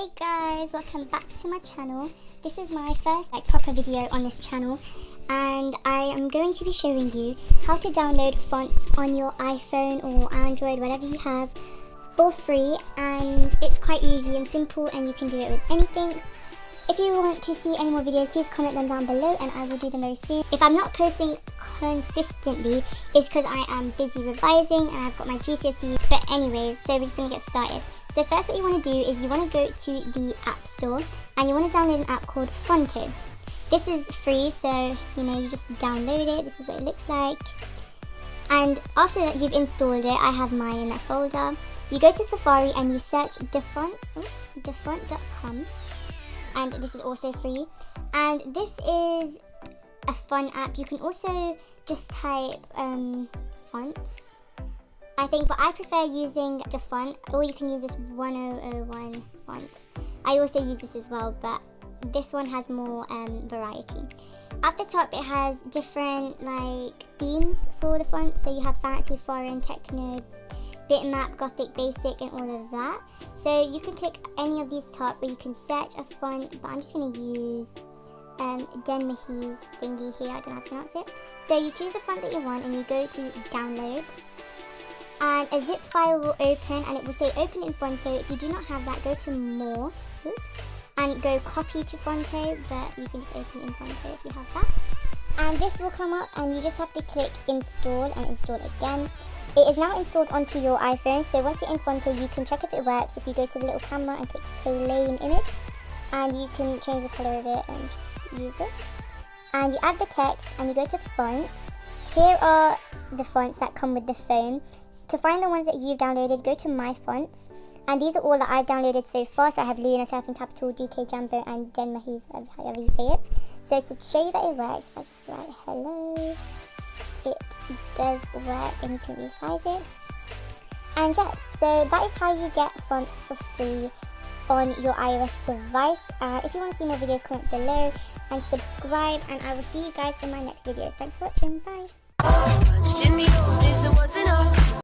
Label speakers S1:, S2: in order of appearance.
S1: Hey guys, welcome back to my channel. This is my first proper video on this channel, and I am going to be showing you how to download fonts on your iPhone or Android, whatever you have, for free. And it's quite easy and simple, and you can do it with anything. If you want to see any more videos, please comment them down below and I will do them very soon. If I'm not posting consistently, it's because I am busy revising and I've got my GCSE. But anyways, so we're just going to get started. So first what you want to do is you want to go to the App Store and you want to download an app called Fonto. This is free, so you just download it. This is what it looks like. And after that you've installed it, I have mine in that folder. You go to Safari and you search dafont.com. And this is also free, and this is a fun app. You can also just type fonts, I think, but I prefer using Dafont, or you can use this 1001 font. I also use this as well, but this one has more variety. At the top it has different themes for the font, so you have fancy, foreign, techno, bitmap, gothic, basic, and all of that. So you can click any of these top where you can search a font, but I'm just going to use Denmahi's thingy here, I don't know how to pronounce it. So you choose a font that you want and you go to download, and a zip file will open and it will say open in Fonto. If you do not have that, go to more, and go copy to Fonto, but you can just open in Fonto if you have that. And this will come up and you just have to click install and install again. It is now installed onto your iPhone, so once you're in Fonto you can check if it works. If you go to the little camera and click play an image, and you can change the colour of it and use it. And you add the text and you go to fonts. Here are the fonts that come with the phone. To find the ones that you've downloaded, go to my fonts. And these are all that I've downloaded so far. So I have Luna, Surfing Capital, DK Jumbo, and Denmahi's, however you say it. So to show you that it works, if I just write hello, it does work and you can resize it. And yeah, so that is how you get fonts for free on your iOS device. If you want to see more videos, comment below and subscribe, and I will see you guys in my next video. Thanks for watching. Bye.